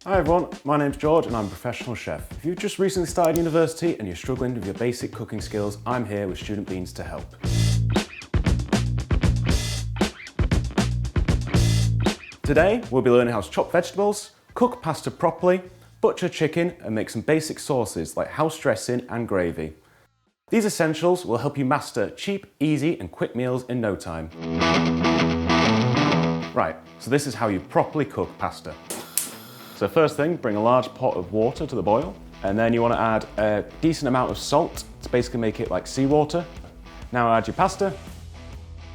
Hi everyone, my name's George and I'm a professional chef. If you've just recently started university and you're struggling with your basic cooking skills, I'm here with Student Beans to help. Today, we'll be learning how to chop vegetables, cook pasta properly, butcher chicken and make some basic sauces like house dressing and gravy. These essentials will help you master cheap, easy and quick meals in no time. Right, so this is how you properly cook pasta. So first thing, bring a large pot of water to the boil, and then you want to add a decent amount of salt to basically make it like seawater. Now add your pasta,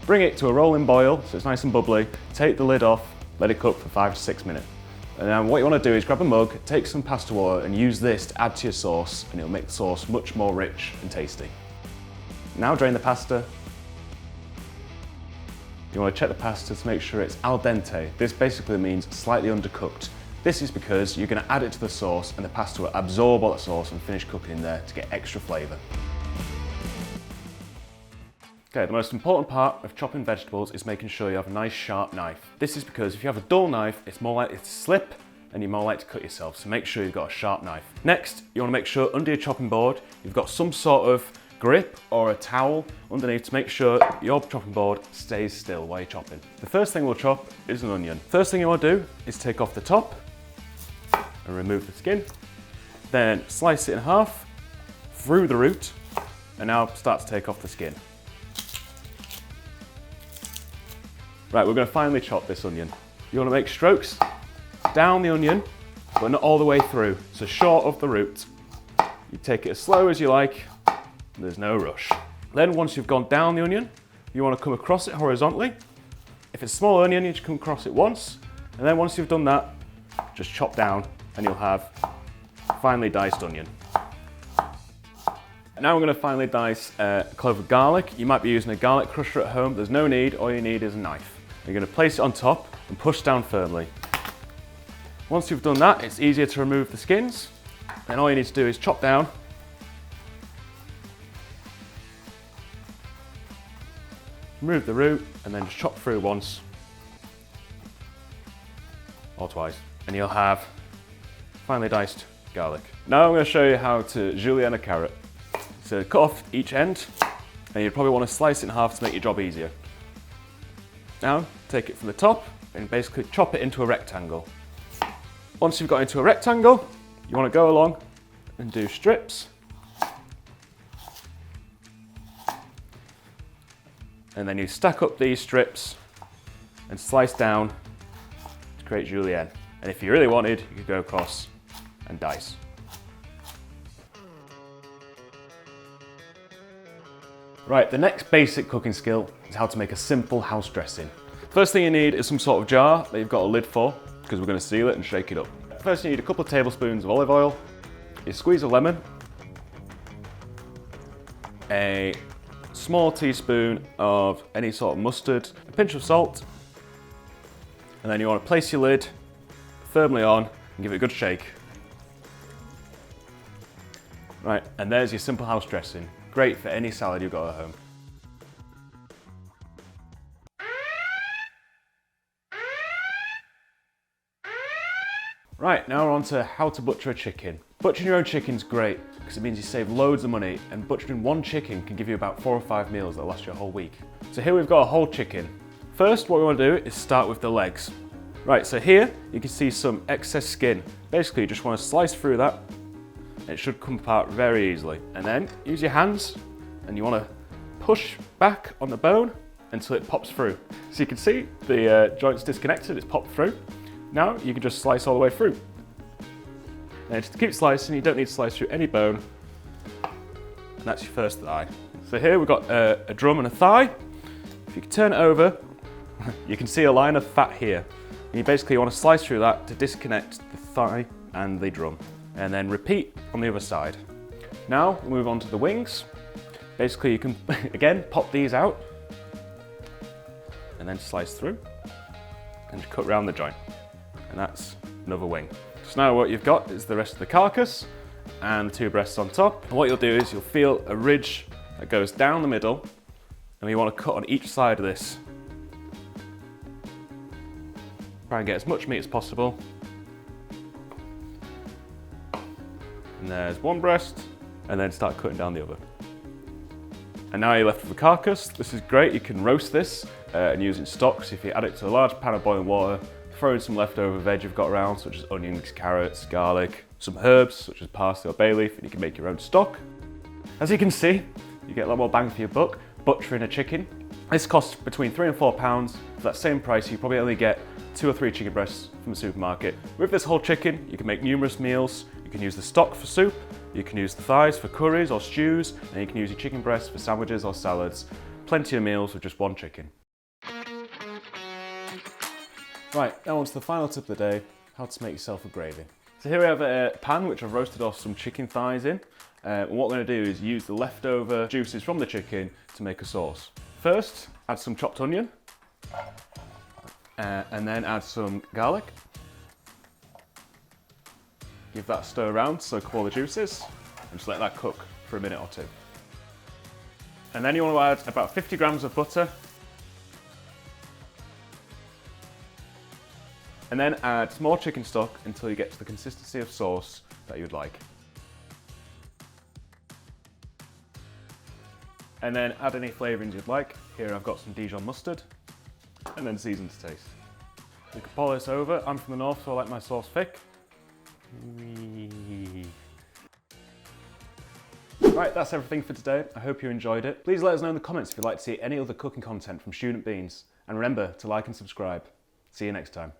bring it to a rolling boil so it's nice and bubbly, take the lid off, let it cook for 5 to 6 minutes. And then what you want to do is grab a mug, take some pasta water and use this to add to your sauce, and it'll make the sauce much more rich and tasty. Now drain the pasta. You want to check the pasta to make sure it's al dente. This basically means slightly undercooked. This is because you're going to add it to the sauce and the pasta will absorb all that sauce and finish cooking in there to get extra flavour. Okay, the most important part of chopping vegetables is making sure you have a nice sharp knife. This is because if you have a dull knife, it's more likely to slip and you're more likely to cut yourself, so make sure you've got a sharp knife. Next, you want to make sure under your chopping board you've got some sort of grip or a towel underneath to make sure your chopping board stays still while you're chopping. The first thing we'll chop is an onion. First thing you want to do is take off the top and remove the skin, then slice it in half through the root, and now start to take off the skin. Right, we're going to finally chop this onion. You want to make strokes down the onion, but not all the way through, so short of the root. You take it as slow as you like, there's no rush. Then once you've gone down the onion, you want to come across it horizontally. If it's a small onion, you just come across it once, and then once you've done that, just chop down and you'll have finely diced onion. Now we're going to finely dice a clove of garlic. You might be using a garlic crusher at home. There's no need, all you need is a knife. You're going to place it on top and push down firmly. Once you've done that, it's easier to remove the skins. Then all you need to do is chop down. Remove the root and then just chop through once or twice and you'll have finely diced garlic. Now I'm going to show you how to julienne a carrot. So cut off each end and you'd probably want to slice it in half to make your job easier. Now take it from the top and basically chop it into a rectangle. Once you've got into a rectangle, you want to go along and do strips. And then you stack up these strips and slice down to create julienne. And if you really wanted, you could go across and dice. Right, the next basic cooking skill is how to make a simple house dressing. First thing you need is some sort of jar that you've got a lid for, because we're going to seal it and shake it up. First you need a couple of tablespoons of olive oil, you squeeze a lemon, a small teaspoon of any sort of mustard, a pinch of salt, and then you want to place your lid firmly on and give it a good shake. Right, and there's your simple house dressing. Great for any salad you've got at home. Right, now we're on to how to butcher a chicken. Butchering your own chicken's great because it means you save loads of money, and butchering one chicken can give you about 4 or 5 meals that last you a whole week. So here we've got a whole chicken. First, what we want to do is start with the legs. Right, so here you can see some excess skin. Basically, you just want to slice through that and it should come apart very easily. And then use your hands and you want to push back on the bone until it pops through. So you can see the joint's disconnected, it's popped through. Now you can just slice all the way through. And just keep slicing, you don't need to slice through any bone. And that's your first thigh. So here we've got a drum and a thigh. If you can turn it over, you can see a line of fat here. And you basically want to slice through that to disconnect the thigh and the drum. And then repeat on the other side. Now we'll move on to the wings. Basically you can, again, pop these out and then slice through and just cut around the joint. And that's another wing. So now what you've got is the rest of the carcass and the 2 breasts on top. And what you'll do is you'll feel a ridge that goes down the middle, and you want to cut on each side of this. Try and get as much meat as possible. And there's one breast, and then start cutting down the other. And now you're left with the carcass. This is great, you can roast this and use it in stock. So if you add it to a large pan of boiling water, throw in some leftover veg you've got around, such as onions, carrots, garlic, some herbs, such as parsley or bay leaf, and you can make your own stock. As you can see, you get a lot more bang for your buck butchering a chicken. This costs between £3 and £4. For that same price, you probably only get 2 or 3 chicken breasts from the supermarket. With this whole chicken, you can make numerous meals. You can use the stock for soup, you can use the thighs for curries or stews, and you can use your chicken breasts for sandwiches or salads. Plenty of meals with just one chicken. Right, now on to the final tip of the day, how to make yourself a gravy. So here we have a pan which I've roasted off some chicken thighs in. And what we're going to do is use the leftover juices from the chicken to make a sauce. First, add some chopped onion, and then add some garlic. Give that a stir around, soak up all the juices, and just let that cook for a minute or two. And then you want to add about 50 grams of butter, and then add some more chicken stock until you get to the consistency of sauce that you'd like. And then add any flavourings you'd like. Here I've got some Dijon mustard, and then season to taste. You can pour this over. I'm from the north, so I like my sauce thick. Right, that's everything for today. I hope you enjoyed it. Please let us know in the comments if you'd like to see any other cooking content from Student Beans. And remember to like and subscribe. See you next time.